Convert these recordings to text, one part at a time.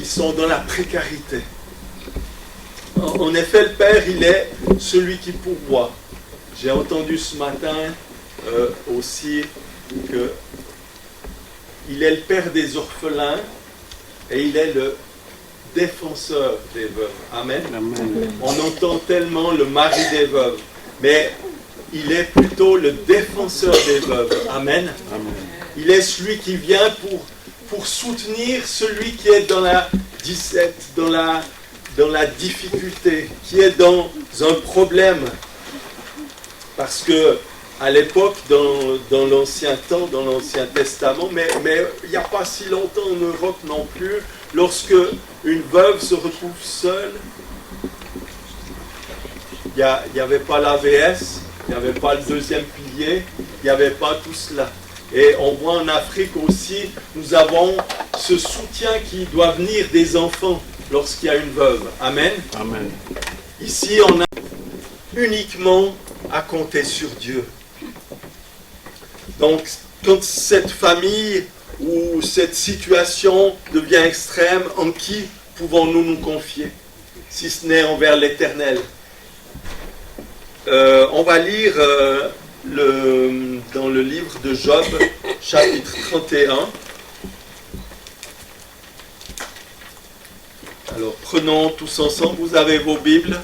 qui sont dans la précarité. En effet, le Père, il est celui qui pourvoit. J'ai entendu ce matin aussi qu'il est le Père des orphelins et il est le défenseur des veuves. Amen. Amen. On entend tellement le mari des veuves, mais il est plutôt le défenseur des veuves. Amen. Amen. Il est celui qui vient pour soutenir celui qui est dans la disette, dans la difficulté, qui est dans un problème. Parce que à l'époque, dans l'Ancien temps, dans l'Ancien Testament, mais il n'y a pas si longtemps en Europe non plus, lorsque une veuve se retrouve seule, il n'y avait pas l'AVS, il n'y avait pas le deuxième pilier, il n'y avait pas tout cela. Et on voit en Afrique aussi, nous avons ce soutien qui doit venir des enfants lorsqu'il y a une veuve. Amen. Amen. Ici, on a uniquement à compter sur Dieu. Donc, quand cette famille ou cette situation devient extrême, en qui pouvons-nous nous confier, si ce n'est envers l'Éternel? On va lire dans le livre de Job, chapitre 31. Alors, prenons tous ensemble, vous avez vos Bibles.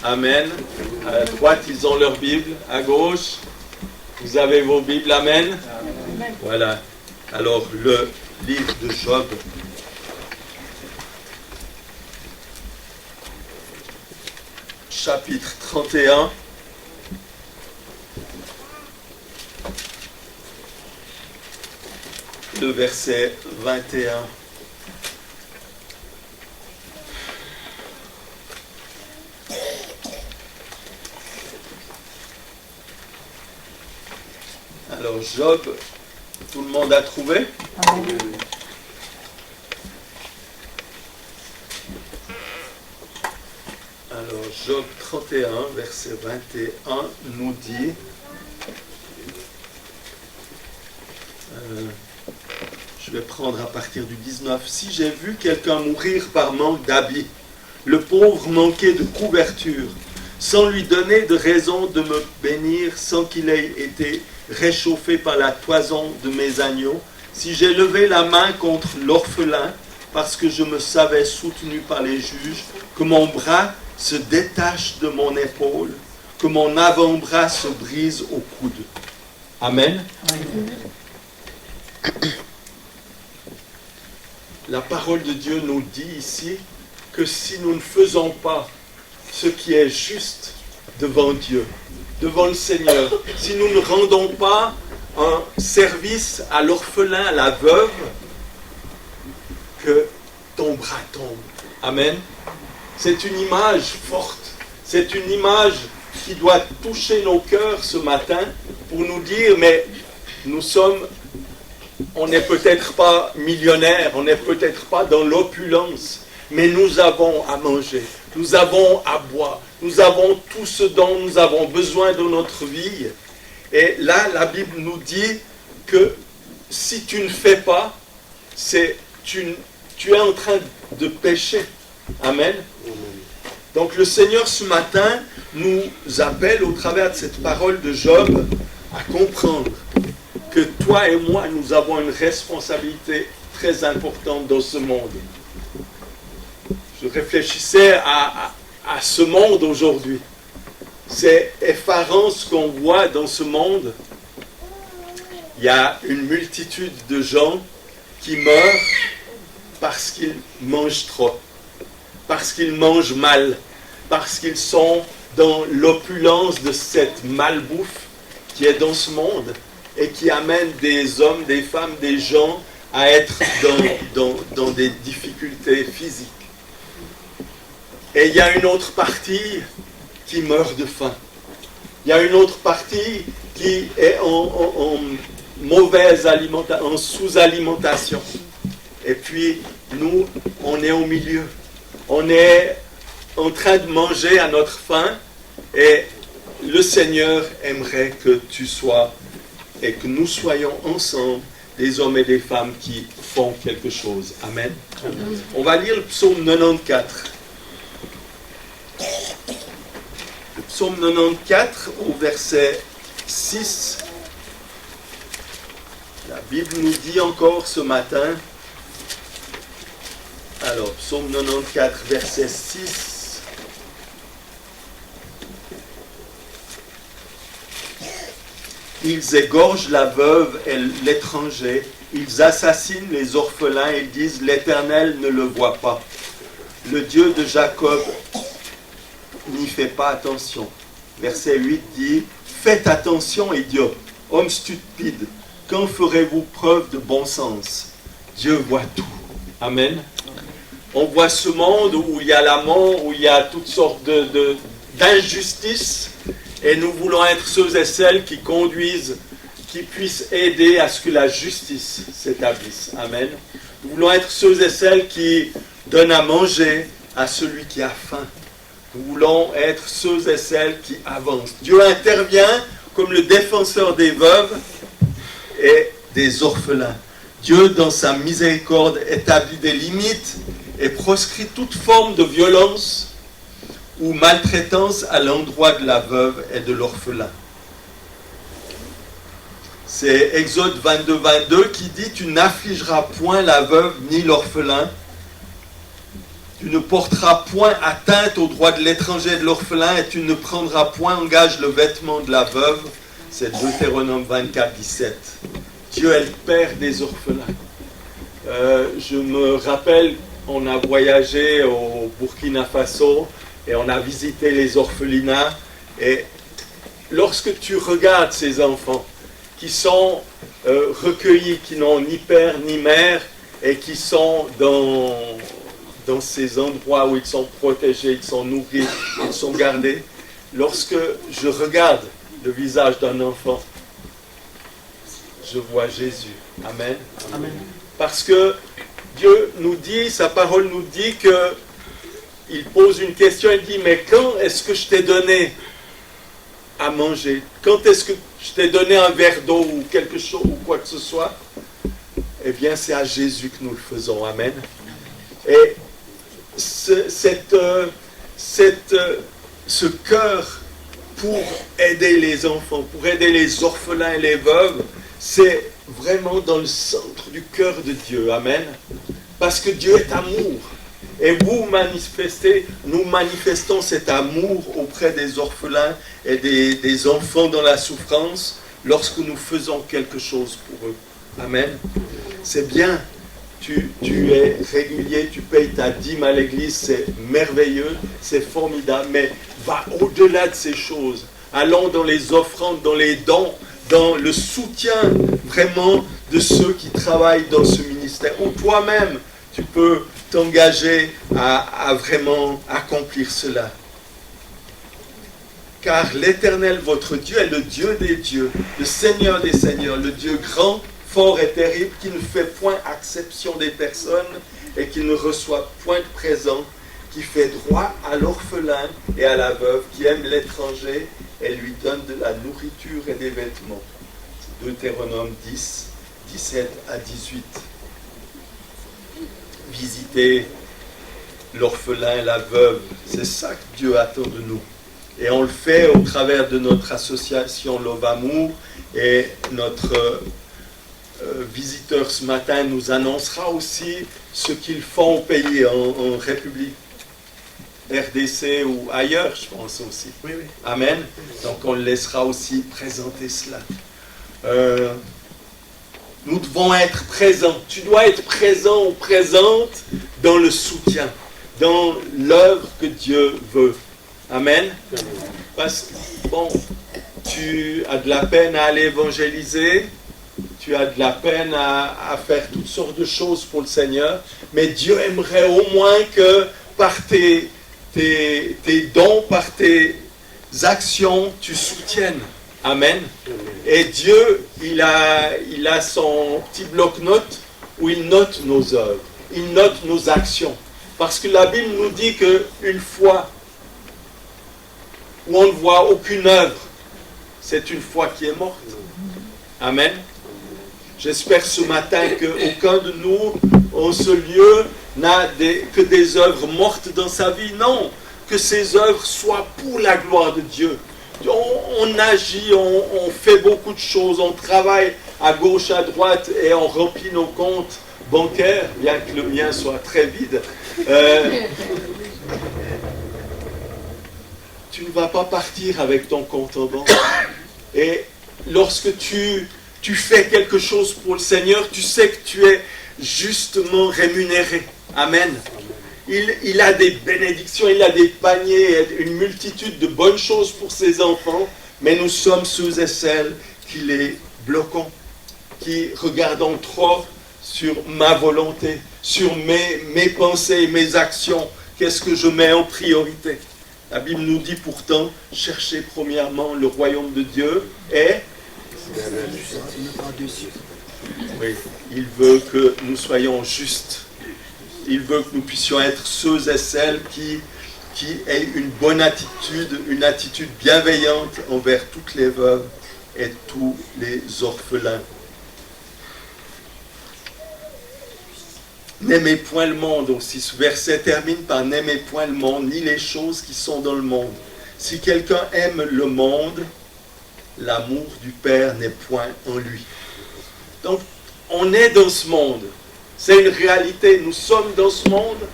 Amen. À droite, ils ont leur Bible. À gauche, vous avez vos Bibles. Amen. Voilà. Alors, le livre de Job. Chapitre 31. Le verset 21. Alors, Job, tout le monde a trouvé? Amen. Alors, Job 31, verset 21, nous dit, je vais prendre à partir du 19, « Si j'ai vu quelqu'un mourir par manque d'habits, le pauvre manquer de couverture, sans lui donner de raison de me bénir, sans qu'il ait été réchauffé par la toison de mes agneaux, si j'ai levé la main contre l'orphelin, parce que je me savais soutenu par les juges, que mon bras se détache de mon épaule, que mon avant-bras se brise au coude. » Amen. La parole de Dieu nous dit ici que si nous ne faisons pas ce qui est juste devant Dieu, devant le Seigneur, si nous ne rendons pas un service à l'orphelin, à la veuve, que ton bras tombe. Amen. C'est une image forte, c'est une image qui doit toucher nos cœurs ce matin pour nous dire, mais on n'est peut-être pas millionnaires, on n'est peut-être pas dans l'opulence, mais nous avons à manger, nous avons à boire, nous avons tout ce dont nous avons besoin dans notre vie. Et là, la Bible nous dit que si tu ne fais pas, tu es en train de pécher. Amen. Donc le Seigneur ce matin nous appelle au travers de cette parole de Job à comprendre que toi et moi, nous avons une responsabilité très importante dans ce monde. Je réfléchissais à ce monde aujourd'hui. C'est effarant ce qu'on voit dans ce monde. Il y a une multitude de gens qui meurent parce qu'ils mangent trop, parce qu'ils mangent mal, parce qu'ils sont dans l'opulence de cette malbouffe qui est dans ce monde et qui amène des hommes, des femmes, des gens à être dans des difficultés physique. Et il y a une autre partie qui meurt de faim. Il y a une autre partie qui est en mauvaise alimentation, en sous-alimentation. Et puis, nous, on est au milieu. On est en train de manger à notre faim et le Seigneur aimerait que tu sois et que nous soyons ensemble des hommes et des femmes qui font quelque chose. Amen. On va lire le psaume 94. Le psaume 94 au verset 6. La Bible nous dit encore ce matin, alors psaume 94 verset 6. Ils égorgent la veuve et l'étranger, ils assassinent les orphelins et disent l'Éternel ne le voit pas. Le Dieu de Jacob n'y fait pas attention. Verset 8 dit, faites attention, idiots, hommes stupides, quand ferez-vous preuve de bon sens? Dieu voit tout. Amen. On voit ce monde où il y a la mort, où il y a toutes sortes d'injustices, et nous voulons être ceux et celles qui conduisent, qui puissent aider à ce que la justice s'établisse. Amen. Nous voulons être ceux et celles qui donnent à manger à celui qui a faim. Nous voulons être ceux et celles qui avancent. Dieu intervient comme le défenseur des veuves et des orphelins. Dieu, dans sa miséricorde, établit des limites et proscrit toute forme de violence ou maltraitance à l'endroit de la veuve et de l'orphelin. C'est Exode 22, 22 qui dit « Tu n'affligeras point la veuve ni l'orphelin, tu ne porteras point atteinte aux droits de l'étranger et de l'orphelin, et tu ne prendras point en gage le vêtement de la veuve. » C'est Deutéronome 24, 17. Dieu est le père des orphelins. Je me rappelle, on a voyagé au Burkina Faso et on a visité les orphelinats. Et lorsque tu regardes ces enfants qui sont recueillis, qui n'ont ni père ni mère et qui sont dans ces endroits où ils sont protégés, ils sont nourris, ils sont gardés, lorsque je regarde le visage d'un enfant, je vois Jésus. Amen. Amen. Parce que Dieu nous dit, sa parole nous dit que il pose une question, il dit, mais quand est-ce que je t'ai donné à manger? Quand est-ce que je t'ai donné un verre d'eau ou quelque chose ou quoi que ce soit? Eh bien, c'est à Jésus que nous le faisons. Amen. Et ce cœur pour aider les enfants, pour aider les orphelins et les veuves, c'est vraiment dans le centre du cœur de Dieu. Amen. Parce que Dieu est amour. Et nous manifestons cet amour auprès des orphelins et des enfants dans la souffrance lorsque nous faisons quelque chose pour eux. Amen. C'est bien. Tu es régulier, tu payes ta dîme à l'église, c'est merveilleux, c'est formidable, mais va au-delà de ces choses. Allons dans les offrandes, dans les dons, dans le soutien vraiment de ceux qui travaillent dans ce ministère. Ou toi-même, tu peux t'engager à vraiment accomplir cela. Car l'Éternel, votre Dieu, est le Dieu des dieux, le Seigneur des seigneurs, le Dieu grand, fort et terrible, qui ne fait point exception des personnes et qui ne reçoit point de présent, qui fait droit à l'orphelin et à la veuve, qui aime l'étranger et lui donne de la nourriture et des vêtements. C'est Deutéronome 10, 17 à 18. Visiter l'orphelin et la veuve, c'est ça que Dieu attend de nous. Et on le fait au travers de notre association Love Amour, et notre visiteur ce matin nous annoncera aussi ce qu'ils font au pays, en République RDC ou ailleurs, je pense aussi. Oui, oui. Amen. Donc on le laissera aussi présenter cela. Nous devons être présents. Tu dois être présent ou présente dans le soutien, dans l'œuvre que Dieu veut. Amen. Parce que, bon, tu as de la peine à aller évangéliser, tu as de la peine à faire toutes sortes de choses pour le Seigneur, mais Dieu aimerait au moins que par tes dons, par tes actions, tu soutiennes. Amen. Et Dieu, il a son petit bloc-notes où il note nos œuvres, il note nos actions. Parce que la Bible nous dit qu'une foi où on ne voit aucune œuvre, c'est une foi qui est morte. Amen. J'espère ce matin qu'aucun de nous, en ce lieu, n'a que des œuvres mortes dans sa vie. Non, que ces œuvres soient pour la gloire de Dieu. On agit, on fait beaucoup de choses, on travaille à gauche, à droite et on remplit nos comptes bancaires, bien que le mien soit très vide. Tu ne vas pas partir avec ton compte en banque. Et lorsque tu fais quelque chose pour le Seigneur, tu sais que tu es justement rémunéré. Amen. Il a des bénédictions, il a des paniers, une multitude de bonnes choses pour ses enfants, mais nous sommes ceux et celles qui les bloquons, qui regardons trop sur ma volonté, sur mes pensées, mes actions. Qu'est-ce que je mets en priorité? La Bible nous dit pourtant, cherchez premièrement le royaume de Dieu et... Oui, il veut que nous soyons justes. Il veut que nous puissions être ceux et celles qui aient une bonne attitude, une attitude bienveillante envers toutes les veuves et tous les orphelins. N'aimez point le monde aussi. Ce verset termine par n'aimez point le monde, ni les choses qui sont dans le monde. Si quelqu'un aime le monde, l'amour du Père n'est point en lui. Donc, on est dans ce monde. C'est une réalité. Nous sommes dans ce monde.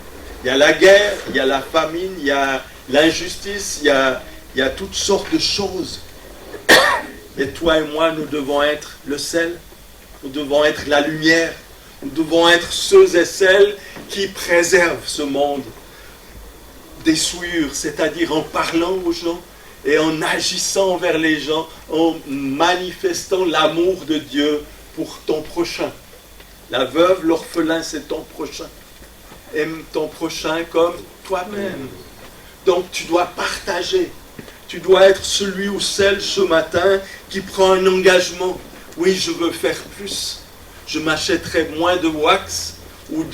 Il y a la guerre, il y a la famine, il y a l'injustice, il y a toutes sortes de choses. Et toi et moi, nous devons être le sel. Nous devons être la lumière. Nous devons être ceux et celles qui préservent ce monde des souillures, c'est-à-dire en parlant aux gens et en agissant vers les gens, en manifestant l'amour de Dieu pour ton prochain. La veuve, l'orphelin, c'est ton prochain. Aime ton prochain comme toi-même. Donc tu dois partager. Tu dois être celui ou celle ce matin qui prend un engagement. Oui, je veux faire plus. Je m'achèterai moins de wax ou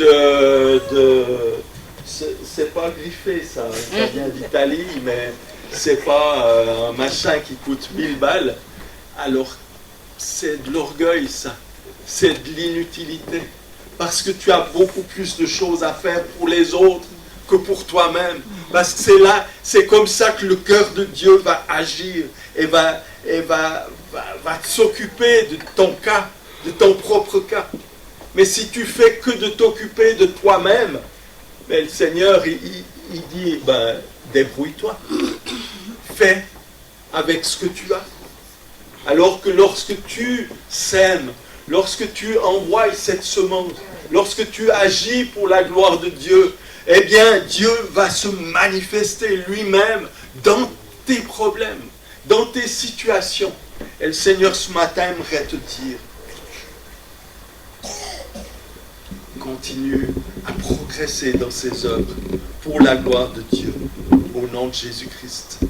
c'est pas griffé ça vient d'Italie, mais c'est pas un machin qui coûte 1000 balles. Alors c'est de l'orgueil ça, c'est de l'inutilité, parce que tu as beaucoup plus de choses à faire pour les autres que pour toi-même, parce que c'est comme ça que le cœur de Dieu va agir et va s'occuper de ton cas, de ton propre cas. Mais si tu fais que de t'occuper de toi-même, ben, le Seigneur, il dit, débrouille-toi. Fais avec ce que tu as. Alors que lorsque tu sèmes, lorsque tu envoies cette semence, lorsque tu agis pour la gloire de Dieu, eh bien, Dieu va se manifester lui-même dans tes problèmes, dans tes situations. Et le Seigneur, ce matin, aimerait te dire, continue à progresser dans ses œuvres pour la gloire de Dieu, au nom de Jésus-Christ.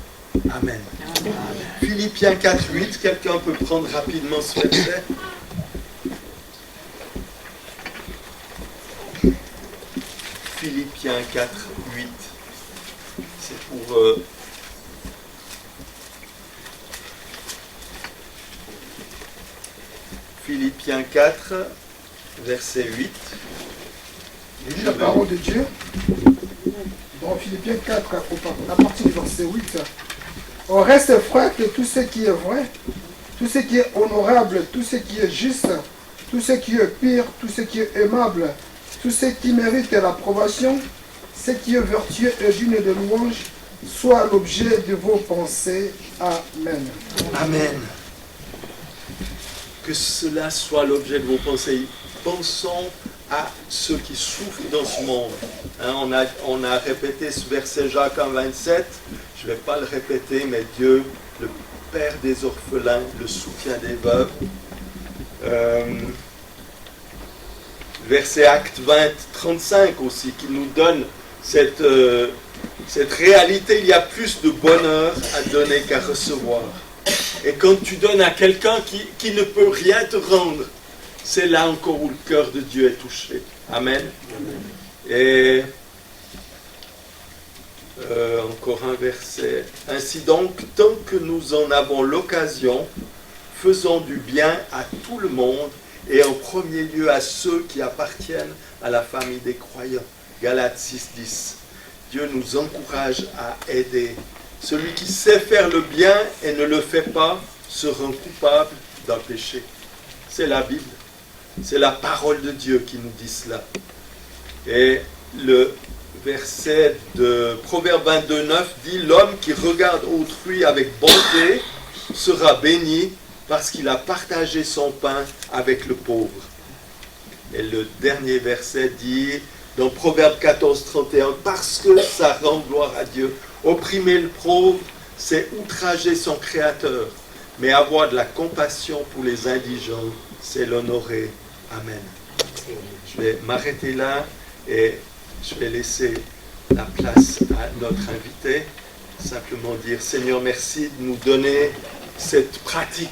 Amen. Amen. Philippiens 4:8, quelqu'un peut prendre rapidement ce verset? Philippiens 4:8. C'est pour... Philippiens 4, verset 8. Lis la parole de Dieu dans Philippiens 4, à partir du verset 8. On reste frère que tout ce qui est vrai, tout ce qui est honorable, tout ce qui est juste, tout ce qui est pur, tout ce qui est aimable, tout ce qui mérite l'approbation, ce qui est vertueux et digne de louange, soit l'objet de vos pensées. Amen. Amen. Que cela soit l'objet de vos pensées. Pensons à ceux qui souffrent dans ce monde. Hein, on a répété ce verset Jacques 1,27. Je ne vais pas le répéter, mais Dieu, le Père des orphelins, le soutien des veuves. Verset Actes 20, 35 aussi, qui nous donne cette réalité. Il y a plus de bonheur à donner qu'à recevoir. Et quand tu donnes à quelqu'un qui ne peut rien te rendre, c'est là encore où le cœur de Dieu est touché. Amen. Et encore un verset. Ainsi donc, tant que nous en avons l'occasion, faisons du bien à tout le monde et en premier lieu à ceux qui appartiennent à la famille des croyants. Galates 6:10. Dieu nous encourage à aider. Celui qui sait faire le bien et ne le fait pas se rend coupable d'un péché. C'est la Bible. C'est la parole de Dieu qui nous dit cela. Et le verset de Proverbe 22:9 dit « L'homme qui regarde autrui avec bonté sera béni parce qu'il a partagé son pain avec le pauvre. » Et le dernier verset dit dans Proverbe 14:31 « Parce que ça rend gloire à Dieu, opprimer le pauvre, c'est outrager son Créateur, mais avoir de la compassion pour les indigents, c'est l'honorer. Amen. » Je vais m'arrêter là et je vais laisser la place à notre invité. Simplement dire, Seigneur, merci de nous donner cette pratique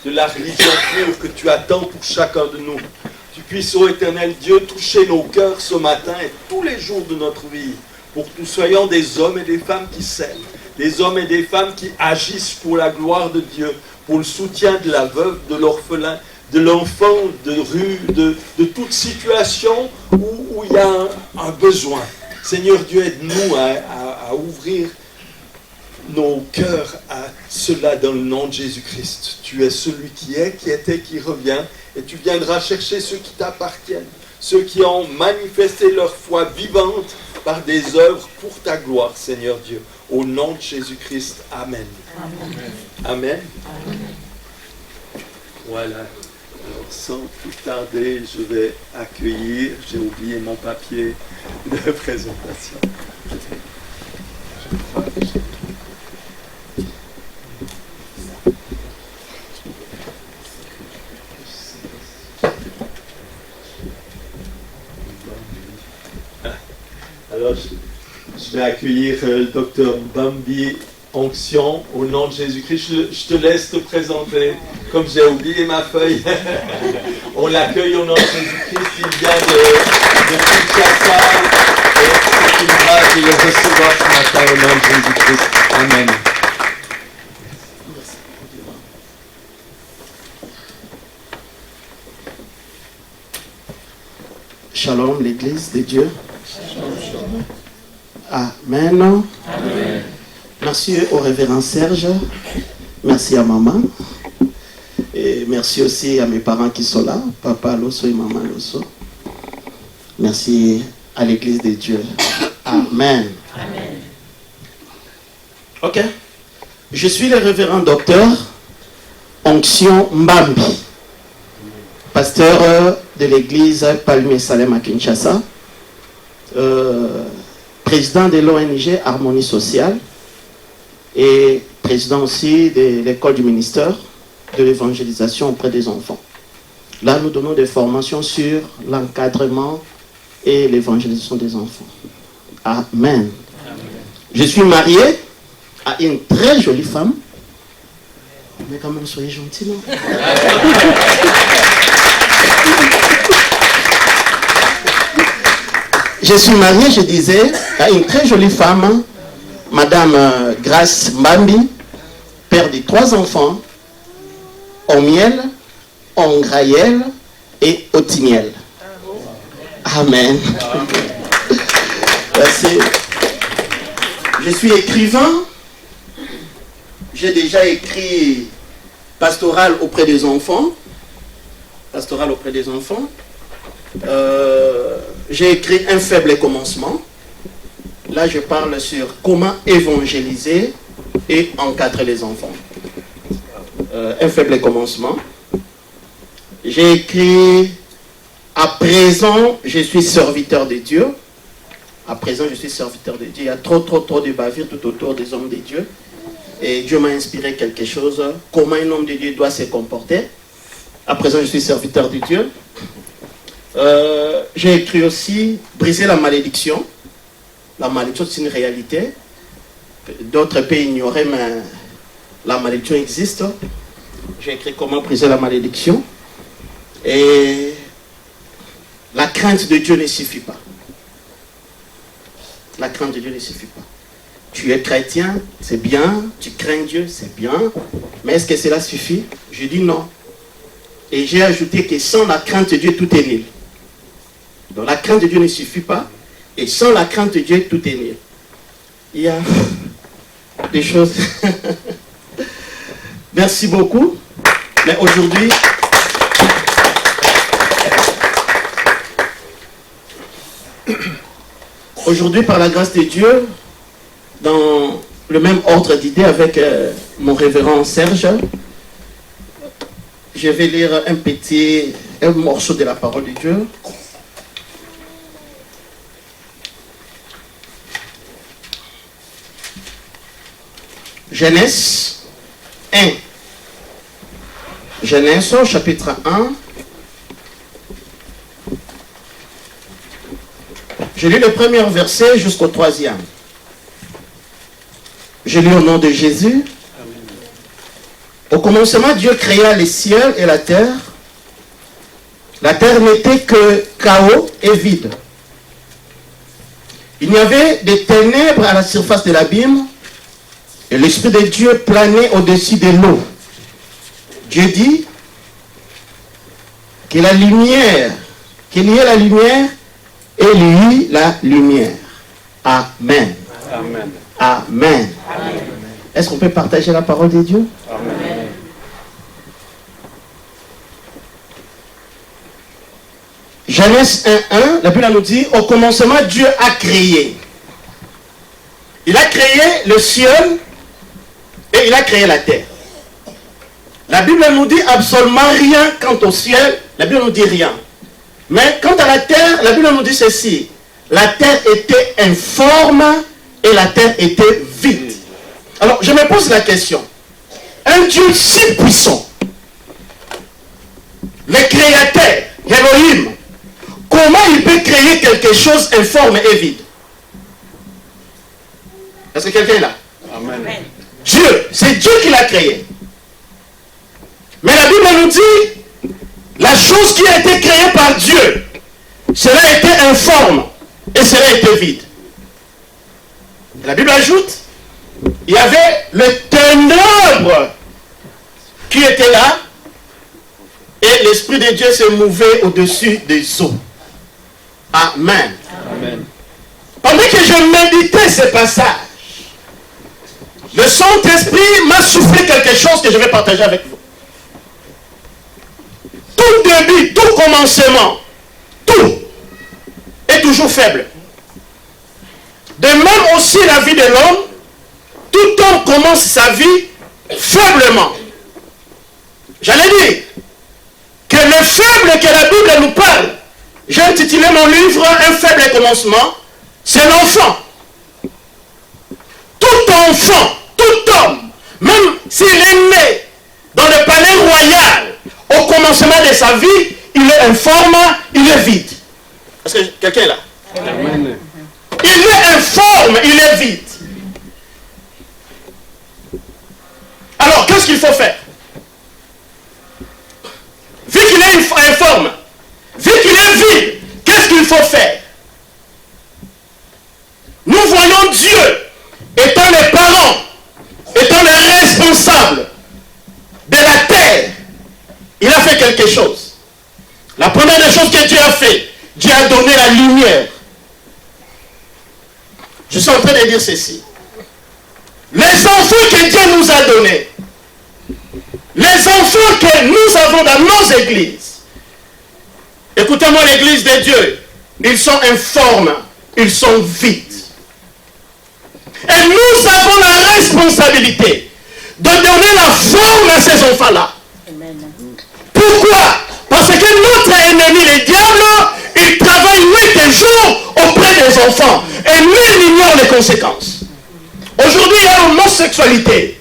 de la religion pure que tu attends pour chacun de nous. Tu puisses, ô éternel Dieu, toucher nos cœurs ce matin et tous les jours de notre vie, pour que nous soyons des hommes et des femmes qui s'aiment, des hommes et des femmes qui agissent pour la gloire de Dieu, pour le soutien de la veuve, de l'orphelin, de l'enfant de rue, de toute situation où il y a un besoin. Seigneur Dieu, aide-nous à ouvrir nos cœurs à cela dans le nom de Jésus-Christ. Tu es celui qui est, qui était, qui revient, et tu viendras chercher ceux qui t'appartiennent, ceux qui ont manifesté leur foi vivante par des œuvres pour ta gloire, Seigneur Dieu. Au nom de Jésus-Christ, Amen. Amen. Amen. Amen. Voilà. Alors, sans plus tarder, je vais accueillir, j'ai oublié mon papier de présentation. Alors, je vais accueillir le docteur Bambi Onction au nom de Jésus-Christ. Je te laisse te présenter, comme j'ai oublié ma feuille. On l'accueille au nom de Jésus-Christ. Il vient de Kinshasa et c'est une grâce de le recevoir ce matin au nom de Jésus-Christ. Amen. Shalom, l'Église de Dieu. Amen. Amen. Merci au révérend Serge. Merci à maman. Et merci aussi à mes parents qui sont là, papa Loso et maman Loso. Merci à l'Église de Dieu. Amen. Amen. Ok. Je suis le révérend docteur Onction Mbambi, pasteur de l'église Palmier Salem à Kinshasa, président de l'ONG Harmonie Sociale et président aussi de l'école du ministère de l'évangélisation auprès des enfants. Là, nous donnons des formations sur l'encadrement et l'évangélisation des enfants. Amen. Amen. Je suis marié à une très jolie femme. Mais quand même, soyez gentils, non? Je suis marié, je disais, à une très jolie femme, Madame Grace Mbambi, père de 3 enfants, Omiel, Ongraël et Otiniel. Amen. Merci. Je suis écrivain. J'ai déjà écrit pastoral auprès des enfants. Pastoral auprès des enfants. J'ai écrit Un faible commencement. Là, je parle sur comment évangéliser et encadrer les enfants. Un faible commencement. J'ai écrit À présent, je suis serviteur de Dieu. À présent, je suis serviteur de Dieu. Il y a trop de bavures tout autour des hommes de Dieu. Et Dieu m'a inspiré quelque chose. Comment un homme de Dieu doit se comporter. À présent, je suis serviteur de Dieu. J'ai écrit aussi Briser la malédiction. La malédiction, c'est une réalité. D'autres pays ignoraient, mais la malédiction existe. J'ai écrit Comment briser la malédiction. Et la crainte de Dieu ne suffit pas. La crainte de Dieu ne suffit pas. Tu es chrétien, c'est bien. Tu crains Dieu, c'est bien. Mais est-ce que cela suffit? Je dis non. Et j'ai ajouté que sans la crainte de Dieu, tout est nul. Donc la crainte de Dieu ne suffit pas. Et sans la crainte de Dieu, tout est nul. Il y a des choses... Merci beaucoup. Mais aujourd'hui, par la grâce de Dieu, dans le même ordre d'idées avec mon révérend Serge, je vais lire un morceau de la parole de Dieu. Genèse 1. Genèse chapitre 1. Je lis le premier verset jusqu'au 3e. Je lis au nom de Jésus. Au commencement, Dieu créa les cieux et la terre. La terre n'était que chaos et vide. Il y avait des ténèbres à la surface de l'abîme et l'Esprit de Dieu planait au-dessus de l'eau. Dieu dit qu'il y ait la lumière et il y eut la lumière. Amen. Amen. Amen. Amen. Est-ce qu'on peut partager la parole de Dieu? Amen. Genèse 1.1, la Bible nous dit, au commencement, Dieu a créé. Il a créé le ciel et il a créé la terre. La Bible nous dit absolument rien quant au ciel, la Bible nous dit rien. Mais quant à la terre, la Bible nous dit ceci. La terre était informe et la terre était vide. Alors, je me pose la question. Un Dieu si puissant, le créateur, Elohim, comment il peut créer quelque chose informe et vide? Est-ce que quelqu'un est là? Amen. Dieu, c'est Dieu qui l'a créé. Mais la Bible nous dit, la chose qui a été créée par Dieu, cela a été informe et cela a été vide. La Bible ajoute, il y avait le ténèbre qui était là et l'Esprit de Dieu se mouvait au-dessus des eaux. Amen. Amen. Pendant que je méditais ce passage, le Saint-Esprit m'a soufflé quelque chose que je vais partager avec vous. Tout début, tout commencement, tout est toujours faible. De même aussi la vie de l'homme, tout homme commence sa vie faiblement. J'allais dire que le faible que la Bible nous parle, j'ai intitulé mon livre « Un faible commencement », c'est l'enfant. Tout enfant, tout homme, même s'il est né dans le palais royal, au commencement de sa vie, il est informe, il est vide. Est-ce que quelqu'un est là? Amen. Il est informe, il est vide. Alors, qu'est-ce qu'il faut faire? Vu qu'il est informe, vu qu'il est vide, qu'est-ce qu'il faut faire? Nous voyons Dieu étant les parents, étant les responsables de la terre. Il a fait quelque chose. La première des choses que Dieu a fait, Dieu a donné la lumière. Je suis en train de dire ceci. Les enfants que Dieu nous a donnés, les enfants que nous avons dans nos églises, écoutez-moi, l'église de Dieu, ils sont informes, ils sont vides. Et nous avons la responsabilité de donner la forme à ces enfants-là. Pourquoi? Parce que notre ennemi, le diable, il travaille nuit et jour auprès des enfants. Et nul n'ignore les conséquences. Aujourd'hui, il y a l'homosexualité,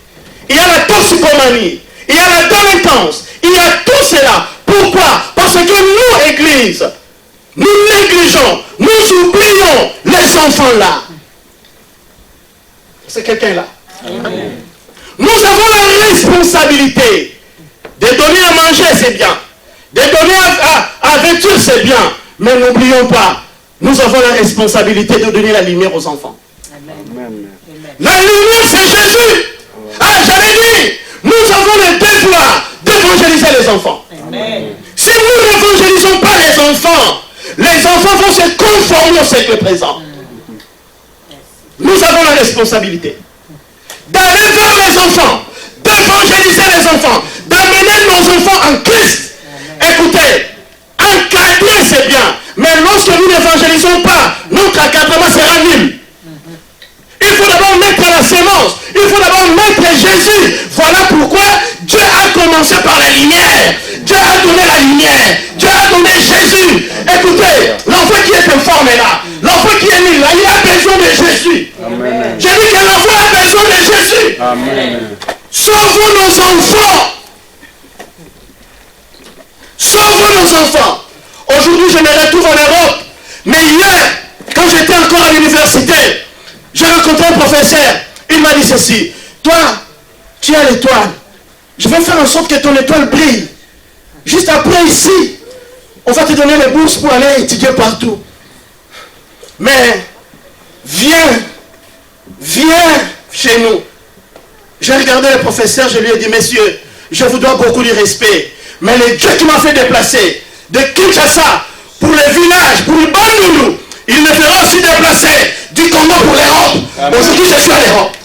il y a la toxicomanie, il y a la délinquance, il y a tout cela. Pourquoi? Parce que nous, Église, nous négligeons, nous oublions les enfants là. C'est quelqu'un là. Amen. Nous avons la responsabilité de donner à manger, c'est bien. De donner à vêtir, c'est bien. Mais n'oublions pas, nous avons la responsabilité de donner la lumière aux enfants. Amen. La lumière, c'est Jésus. Ah, j'avais dit, nous avons le devoir d'évangéliser les enfants. Amen. Si nous n'évangélisons pas les enfants vont se conformer au siècle présent. Nous avons la responsabilité d'aller vers les enfants, d'évangéliser les enfants, d'amener nos enfants en Christ. Écoutez, encadrer c'est bien, mais lorsque nous n'évangélisons pas, notre encadrement sera nul. Il faut d'abord mettre la sémence, il faut d'abord mettre Jésus. Voilà pourquoi Dieu a commencé par la lumière. Dieu a donné la lumière, Dieu a donné Jésus. Écoutez, l'enfant qui est informe est là, l'enfant qui est nul là, il a besoin de Jésus. Amen. J'ai dit que l'enfant a besoin de Jésus. Amen. Sauvons nos enfants. Sauvons nos enfants. Aujourd'hui, je me retrouve en Europe. Mais hier, quand j'étais encore à l'université, j'ai rencontré un professeur. Il m'a dit ceci. Toi, tu as l'étoile. Je vais faire en sorte que ton étoile brille. Juste après ici, on va te donner les bourses pour aller étudier partout. Mais, viens chez nous. J'ai regardé le professeur, je lui ai dit, messieurs, je vous dois beaucoup de respect. Mais le Dieu qui m'a fait déplacer de Kinshasa pour les villages, pour le Bandundu, il me fera aussi déplacer du Congo pour l'Europe. Aujourd'hui, je suis à l'Europe.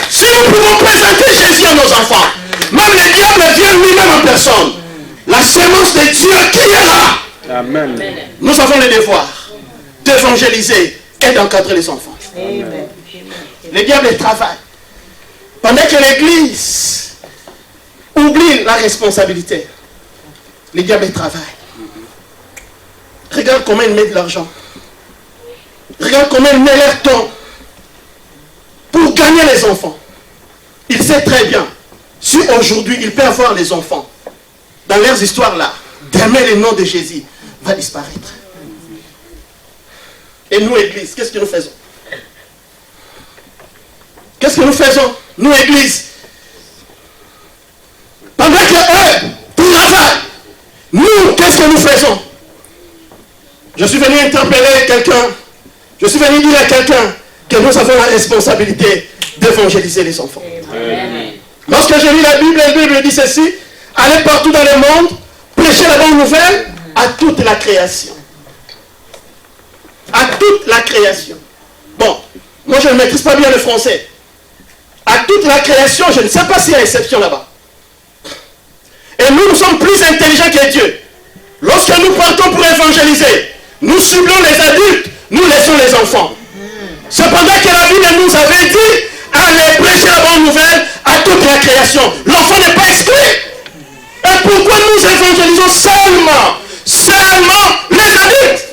Si nous pouvons présenter Jésus à nos enfants, même le diable vient lui-même en personne. La sémence de Dieu qui est là. Amen. Nous avons le devoir d'évangéliser et d'encadrer les enfants. Amen. Le diable travaille. Pendant que l'Église oublie la responsabilité, le diable travaille. Regarde comment il met de l'argent. Regarde comment il met leur temps pour gagner les enfants. Il sait très bien, si aujourd'hui il peut avoir les enfants, dans leurs histoires là, demain le nom de Jésus va disparaître. Et nous, Église, qu'est-ce que nous faisons? Qu'est-ce que nous faisons, nous, Église? Pendant que eux travaillent, nous, qu'est-ce que nous faisons? Je suis venu interpeller quelqu'un, je suis venu dire à quelqu'un que nous avons la responsabilité d'évangéliser les enfants. Amen. Lorsque j'ai lu la Bible dit ceci: allez partout dans le monde, prêchez la bonne nouvelle à toute la création. À toute la création. Bon, moi je ne maîtrise pas bien le français. À toute la création, je ne sais pas s'il y a exception là-bas. Et nous sommes plus intelligents que Dieu. Lorsque nous partons pour évangéliser, nous ciblons les adultes, nous laissons les enfants. Cependant que la Bible nous avait dit, allez prêcher la bonne nouvelle à toute la création. L'enfant n'est pas exclu. Et pourquoi nous évangélisons seulement les adultes?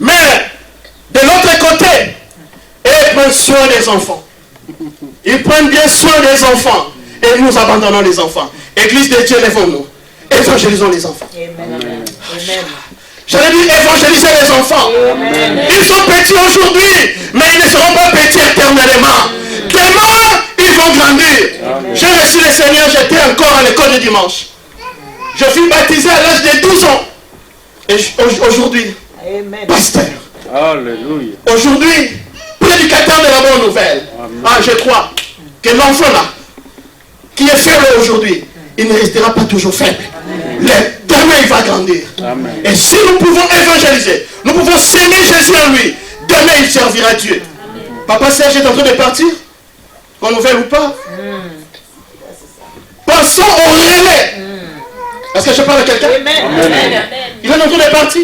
Mais de l'autre côté, ils prennent soin des enfants. Ils prennent bien soin des enfants. Et nous abandonnons les enfants. Église de Dieu, lèvons-nous. Évangélisons les enfants. Amen. J'allais dire évangéliser les enfants. Amen. Ils sont petits aujourd'hui, mais ils ne seront pas petits éternellement. Demain, ils vont grandir. J'ai reçu le Seigneur, j'étais encore à l'école du dimanche. Je fus baptisé à l'âge de 12 ans. Et aujourd'hui, pasteur. Alléluia. Aujourd'hui, prédicateur de la bonne nouvelle. Amen. Ah, je crois que l'enfant là, qui est faible aujourd'hui, il ne restera pas toujours faible. Demain, il va grandir. Amen. Et si nous pouvons évangéliser, nous pouvons s'aimer Jésus en lui, demain, il servira Dieu. Amen. Papa Serge est en train de partir, qu'on nous veuille ou pas. Passons au relais. Est-ce que je parle à quelqu'un? Il est en train de partir.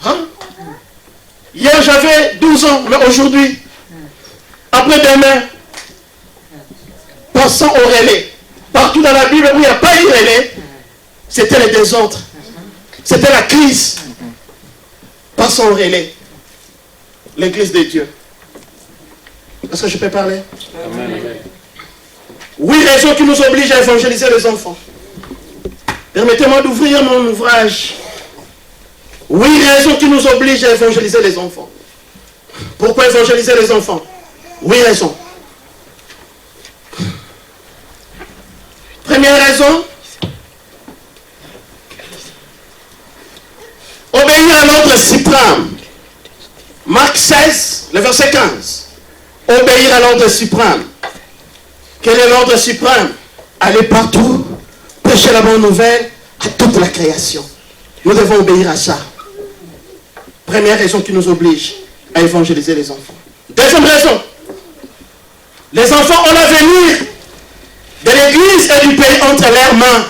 Hein? Hier, j'avais 12 ans, mais aujourd'hui, après-demain, passons au relais. Partout dans la Bible où il n'y a pas eu relais, c'était le désordre. C'était la crise. Passons au relais. L'église de Dieu. Est-ce que je peux parler? Amen. Oui, raison qui nous oblige à évangéliser les enfants. Permettez-moi d'ouvrir mon ouvrage. Oui, raison qui nous oblige à évangéliser les enfants. Pourquoi évangéliser les enfants? Oui, raison. Première raison, obéir à l'ordre suprême. Marc 16, le verset 15. Obéir à l'ordre suprême. Quel est l'ordre suprême? aller partout, prêcher la bonne nouvelle à toute la création. Nous devons obéir à ça. Première raison qui nous oblige à évangéliser les enfants. Deuxième raison, les enfants ont l'avenir de l'église et du pays entre leurs mains.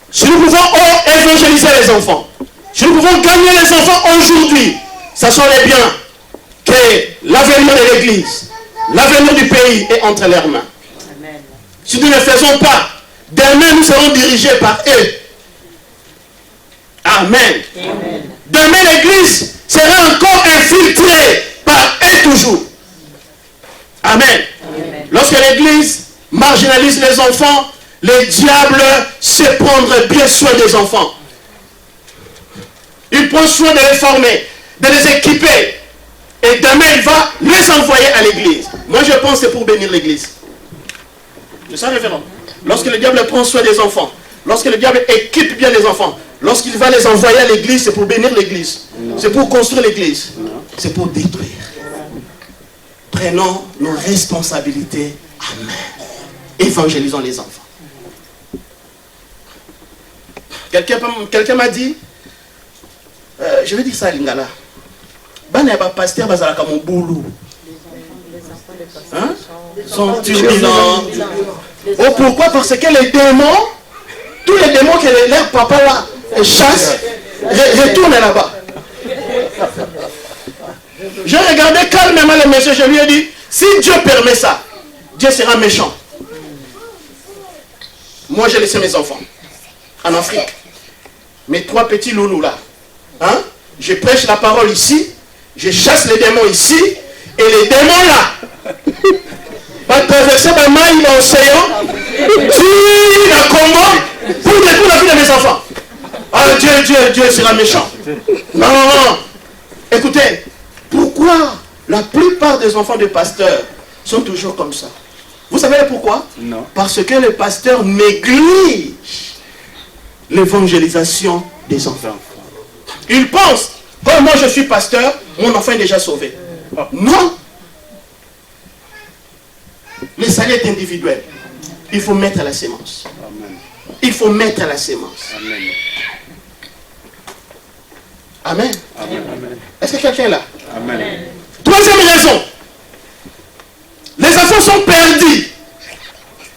Si nous pouvons évangéliser les enfants, si nous pouvons gagner les enfants aujourd'hui, sachons-les bien que l'avenir de l'église, l'avenir du pays est entre leurs mains. Amen. Si nous ne le faisons pas, demain nous serons dirigés par eux. Amen. Amen. Demain l'église sera encore infiltrée par eux toujours. Amen. Amen. Lorsque l'église marginalise les enfants, le diable sait prendre bien soin des enfants. Il prend soin de les former, de les équiper. Et demain, il va les envoyer à l'église. Moi, je pense que c'est pour bénir l'église. C'est ça, révérend. Lorsque le diable prend soin des enfants, lorsque le diable équipe bien les enfants, lorsqu'il va les envoyer à l'église, c'est pour bénir l'église. C'est pour construire l'église. C'est pour détruire. Prenons nos responsabilités. Amen. Évangélisons les enfants. Quelqu'un m'a dit, je vais dire ça à Lingala. Bana ba pasteur bazalaka mon boulot. Hein? Sont turbulents. Oh, pourquoi? Parce que les démons, tous les démons que leur papa là chasse, retournent là-bas. J'ai regardé calmement le monsieur, je lui ai dit, si Dieu permet ça, Dieu sera méchant. Moi j'ai laissé mes enfants en Afrique. Mes 3 petits loulous là. Hein? Je prêche la parole ici, je chasse les démons ici, et les démons là vont traverser ma maille dans l'océan, tuer la Congo pour détruire la vie de mes enfants. Ah, Dieu sera méchant. Non. Écoutez, pourquoi la plupart des enfants de pasteurs sont toujours comme ça? Vous savez pourquoi? Non. Parce que les pasteurs négligent l'évangélisation des enfants. Ils pensent, comme moi je suis pasteur, mon enfant est déjà sauvé. Non. Le salut est individuel. Il faut mettre la sémence. Il faut mettre la sémence. Amen. Amen. Est-ce que quelqu'un est là? Amen. Troisième raison. Les enfants sont perdus.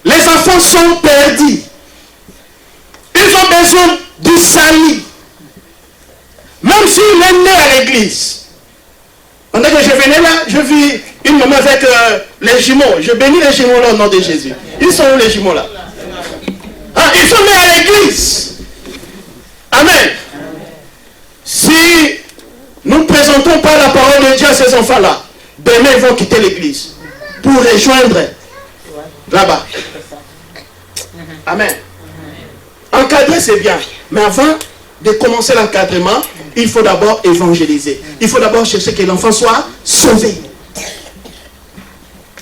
Les enfants sont perdus. Ils ont besoin du salut. Même s'il est né à l'église. Pendant que je venais là, je vis une maman avec les jumeaux. Je bénis les jumeaux là au nom de Jésus. Ils sont où les jumeaux là? Ah, ils sont nés à l'église. Amen. Si nous ne présentons pas la parole de Dieu à ces enfants-là, demain ils vont quitter l'église pour rejoindre là-bas. Amen. Encadrer c'est bien, mais avant de commencer l'encadrement, il faut d'abord évangéliser. Il faut d'abord chercher que l'enfant soit sauvé.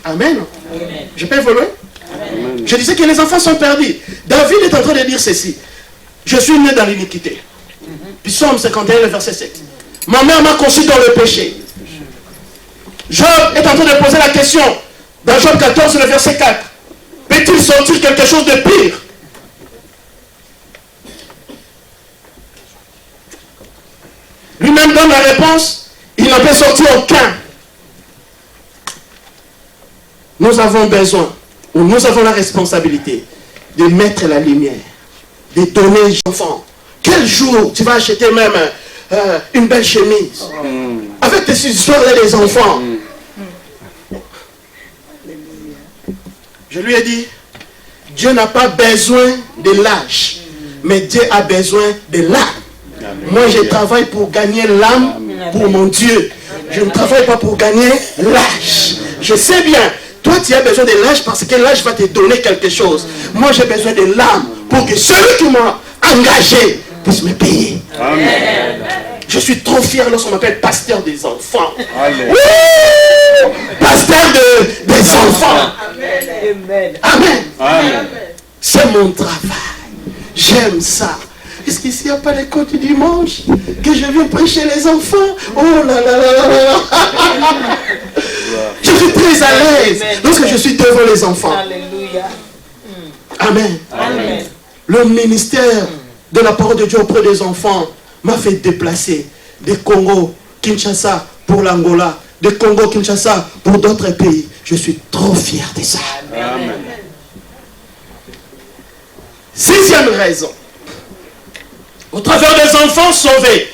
Amen. Amen. Je peux évoluer? Amen. Je disais que les enfants sont perdus. David est en train de dire ceci. Je suis né dans l'iniquité. Puis Psaume 51, le verset 7. Ma mère m'a conçu dans le péché. Job est en train de poser la question. Dans Job 14, le verset 4. Peut-il sortir quelque chose de pire? Lui-même donne la réponse. Il n'en peut sortir aucun. Nous avons besoin, ou nous avons la responsabilité de mettre la lumière, de donner aux enfants. Quel jour tu vas acheter même une belle chemise avec tes histoires des enfants? Je lui ai dit, Dieu n'a pas besoin de l'âge, mais Dieu a besoin de l'âme. Moi je travaille pour gagner l'âme pour mon Dieu. Je ne travaille pas pour gagner l'âge. Je sais bien, toi tu as besoin de l'âge parce que l'âge va te donner quelque chose. Moi j'ai besoin de l'âme pour que celui qui m'a engagé puisse me payer. Amen. Je suis trop fier lorsqu'on m'appelle pasteur des enfants. Amen. Oui, pasteur des enfants. Amen. Amen. Amen. C'est mon travail. J'aime ça. Est-ce qu'ici il n'y a pas l'école du dimanche que je viens prêcher les enfants? Oh là là là là là. Je suis très à l'aise lorsque je suis devant les enfants. Alléluia. Amen. Amen. Le ministère de la parole de Dieu auprès des enfants m'a fait déplacer des Congo, Kinshasa pour l'Angola, des Congo, Kinshasa pour d'autres pays. Je suis trop fier de ça. Amen. 6e raison. Au travers des enfants sauvés,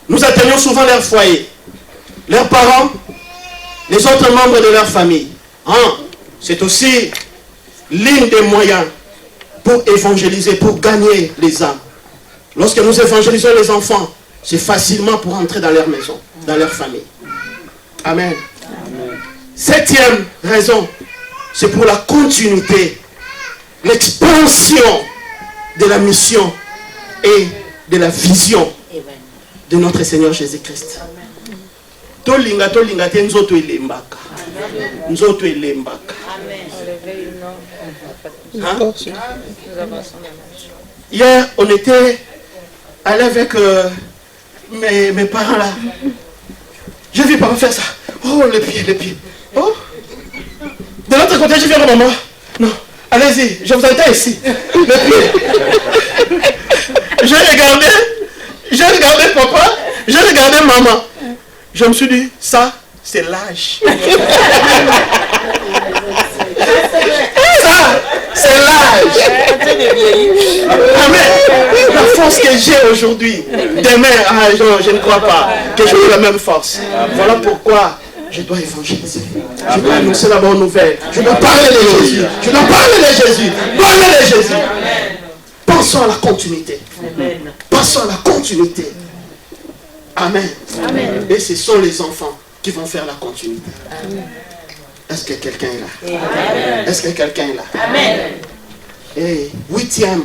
nous atteignons souvent leur foyer, leurs parents, les autres membres de leur famille. C'est aussi l'un des moyens pour évangéliser, pour gagner les âmes. Lorsque nous évangélisons les enfants, c'est facilement pour entrer dans leur maison, dans leur famille. Amen. 7e raison, c'est pour la continuité, l'expansion de la mission et de la vision de notre Seigneur Jésus-Christ. Tolinga tolinga te nzoto elembaka. Nzoto elembaka. Hein? Hier, on était allé avec mes parents là. J'ai vu papa faire ça. Oh, les pieds. Oh. De l'autre côté, j'ai vu maman. Non, allez-y, je vous attends ici. Les pieds. J'ai regardé papa, j'ai regardé maman. Je me suis dit, ça, c'est l'âge. Ça, c'est l'âge. Amen. La force que j'ai aujourd'hui, demain, je ne crois pas que j'aurai la même force. Voilà pourquoi je dois évangéliser. Je dois annoncer la bonne nouvelle. Je dois parler de Jésus. Je dois parler de Jésus. Parler de Jésus. Pensons à la continuité. Passons à la continuité. Amen. Amen. Et ce sont les enfants qui vont faire la continuité. Amen. Est-ce que quelqu'un est là? Amen. Est-ce que quelqu'un est là? Amen. Et 8e,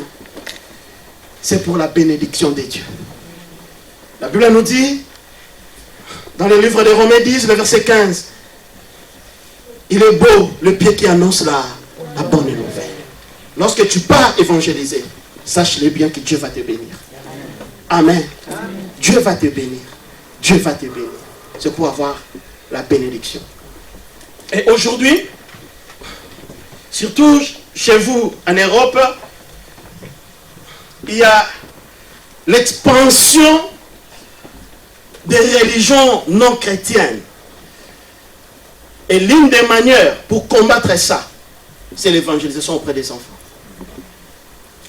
c'est pour la bénédiction de Dieu. La Bible nous dit, dans le livre de Romains 10, le verset 15, il est beau le pied qui annonce la bonne nouvelle. Lorsque tu pars évangéliser, sache-le bien que Dieu va te bénir. Amen. Dieu va te bénir. Dieu va te bénir. C'est pour avoir la bénédiction. Et aujourd'hui, surtout chez vous en Europe, il y a l'expansion des religions non chrétiennes. Et l'une des manières pour combattre ça, c'est l'évangélisation auprès des enfants.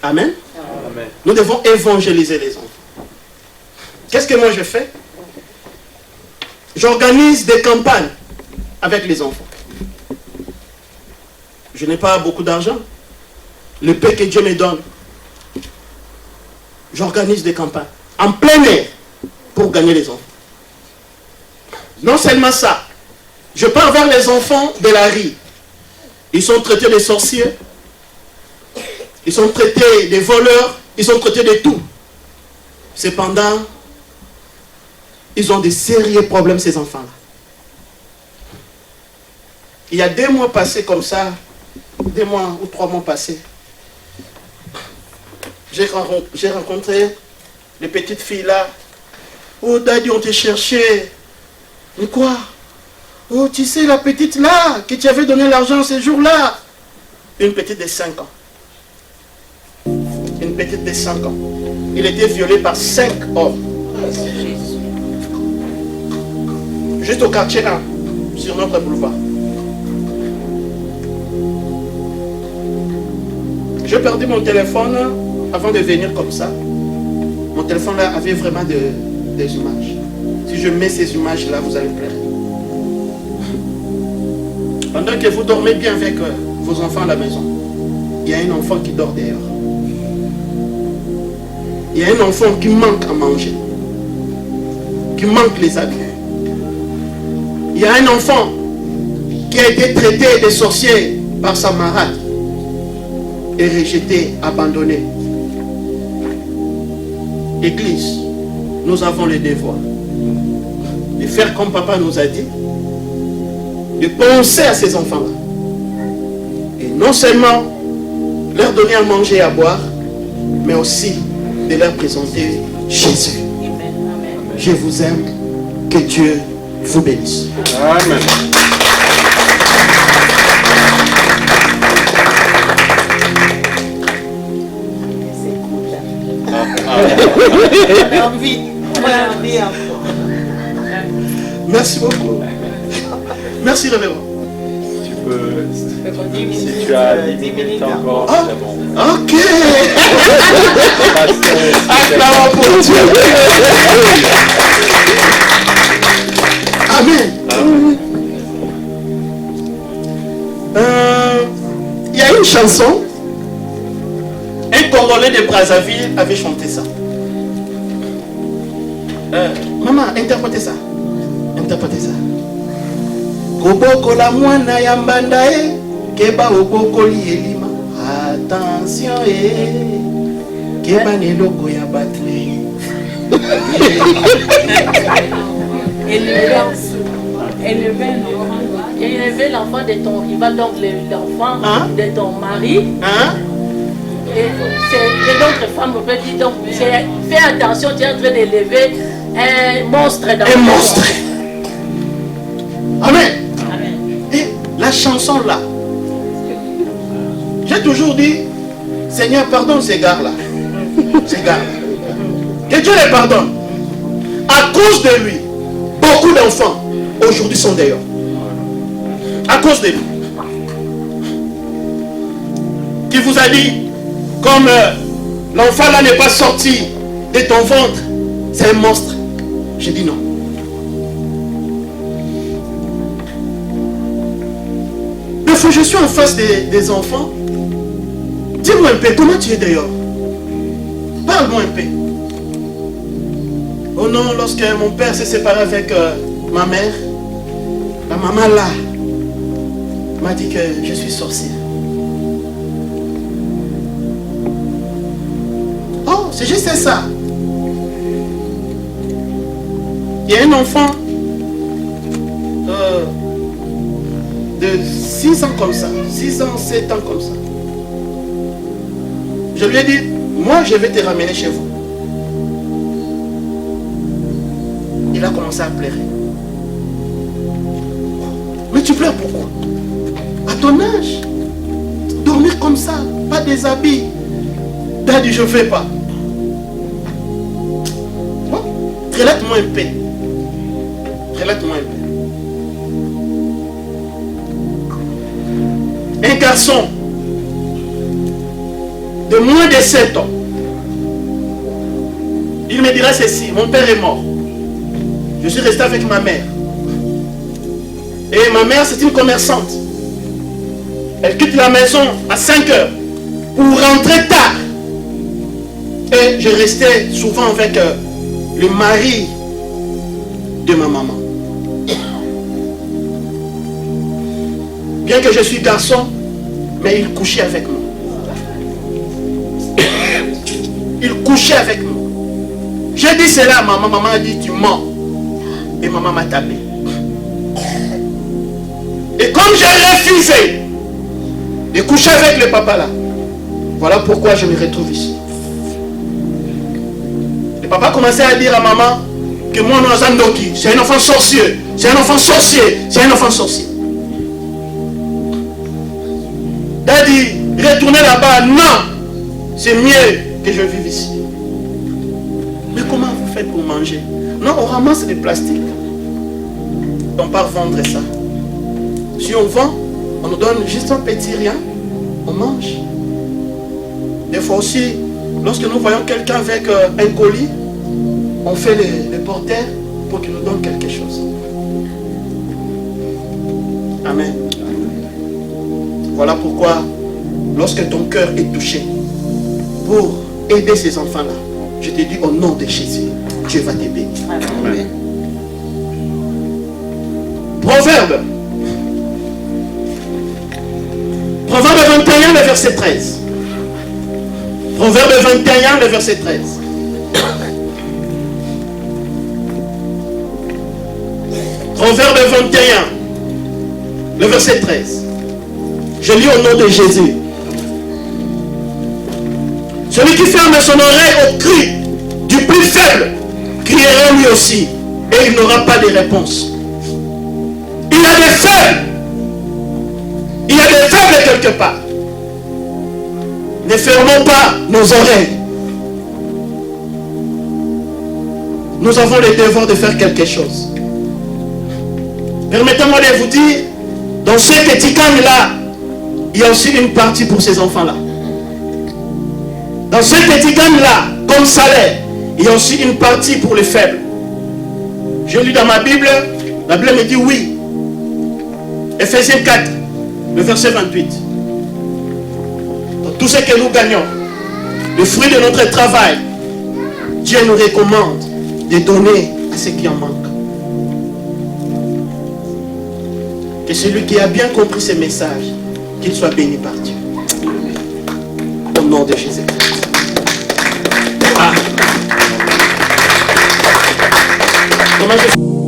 Amen. Amen. Nous devons évangéliser les enfants. Qu'est-ce que moi je fais? J'organise des campagnes avec les enfants. Je n'ai pas beaucoup d'argent. Le peu que Dieu me donne, j'organise des campagnes en plein air pour gagner les enfants. Non seulement ça, je pars vers les enfants de la rue. Ils sont traités de sorciers, ils sont traités de voleurs, ils sont traités de tout. Cependant, ils ont des sérieux problèmes, ces enfants-là. Il y a 2 mois passés comme ça, 2 mois ou 3 mois passés, j'ai rencontré les petites filles là. Oh, Daddy, on te cherchait. Mais quoi? Oh, tu sais, la petite là, que tu avais donné l'argent ce jour-là. Une petite de 5 ans. Une petite de 5 ans. Il était violé par 5 hommes. Juste au quartier 1, sur notre boulevard. J'ai perdu mon téléphone avant de venir comme ça. Mon téléphone là avait vraiment des images. Si je mets ces images là, vous allez pleurer. Pendant que vous dormez bien avec vos enfants à la maison, il y a un enfant qui dort dehors. Il y a un enfant qui manque à manger, qui manque les habits. Il y a un enfant qui a été traité de sorcier par sa marade et rejeté, abandonné. Église, nous avons le devoir de faire comme papa nous a dit, de penser à ces enfants-là. Et non seulement leur donner à manger et à boire, mais aussi de leur présenter Jésus. Je vous aime, que Dieu vous bénisse. Amen. On a envie. Merci beaucoup. Merci, révérend. Tu peux, si tu as 10 minutes encore, c'est bon. Ok. Acclamons pour Dieu. Amen. Il y a une chanson. Un Congolais de Brazzaville avait chanté ça. Maman, interprétez ça. Interprétez ça. Koboko la mwana ya mbanda e keba obokoli elima. Attention keba neloko ya batri. Élever l'enfant de ton rival, donc l'enfant de ton mari. Et d'autres femmes on peut dire, donc fais attention, tu es en train d'élever un monstre dans un monstre. Amen. Et la chanson là, j'ai toujours dit, Seigneur, pardonne ces gars-là. Ces gars-là. Que Dieu les pardonne. À cause de lui, beaucoup d'enfants aujourd'hui sont dehors. À cause de lui. Qui vous a dit, comme l'enfant là n'est pas sorti de ton ventre, c'est un monstre. J'ai dit non. Des fois, je suis en face des enfants. Dis-moi un peu, comment tu es dehors? Parle-moi un peu. Oh non, lorsque mon père s'est séparé avec ma mère, la maman là m'a dit que je suis sorcière. Oh, c'est juste ça. Il y a un enfant de 6 ans comme ça, 6 ans, 7 ans comme ça. Je lui ai dit, moi je vais te ramener chez vous. Il a commencé à pleurer. Mais tu pleures pourquoi? À ton âge, dormir comme ça, pas des habits. Daddy, je ne fais pas. Bon, relate-moi un peu. Relate-moi un peu. Un garçon de moins de 7 ans, il me dira ceci, mon père est mort. Je suis resté avec ma mère. Et ma mère, c'est une commerçante. Elle quitte la maison à 5 heures pour rentrer tard. Et je restais souvent avec le mari de ma maman. Bien que je suis garçon, mais il couchait avec moi. Il couchait avec moi. J'ai dit cela à maman. Maman a dit tu mens. Et maman m'a tapé. Et comme j'ai refusé de coucher avec le papa là, voilà pourquoi je me retrouve ici. Le papa commençait à dire à maman que moi, Noazandoki, c'est un enfant sorcier. C'est un enfant sorcier. C'est un enfant sorcier. Daddy, retournez là-bas. Non, c'est mieux que je vive ici. Mais comment vous faites pour manger? Non, on ramasse des plastiques. On part vendre ça. Si on vend, on nous donne juste un petit rien. On mange. Des fois aussi, lorsque nous voyons quelqu'un avec un colis, on fait les porteurs pour qu'il nous donne quelque chose. Amen. Voilà pourquoi, lorsque ton cœur est touché, pour aider ces enfants-là, je te dis au nom de Jésus, Dieu va te bénir. Amen. Proverbe. Proverbe 21, le verset 13. Proverbe 21, le verset 13. Proverbe 21, le verset 13. Je lis au nom de Jésus. Celui qui ferme son oreille au cri du plus faible criera lui aussi, et il n'aura pas de réponse. Il y a des faibles. Il y a des faibles quelque part. Ne fermons pas nos oreilles. nous avons le devoir de faire quelque chose. Permettez-moi de vous dire, dans ce petit gang-là, il y a aussi une partie pour ces enfants-là. Dans ce petit gang-là, comme salaire, il y a aussi une partie pour les faibles. Je lis dans ma Bible, la Bible me dit oui. Ephésiens 4, le verset 28. Dans tout ce que nous gagnons, le fruit de notre travail, Dieu nous recommande de donner à ceux qui en manquent. Que celui qui a bien compris ce message, qu'il soit béni par Dieu. Au nom de Jésus-Christ. Ah. Comment je...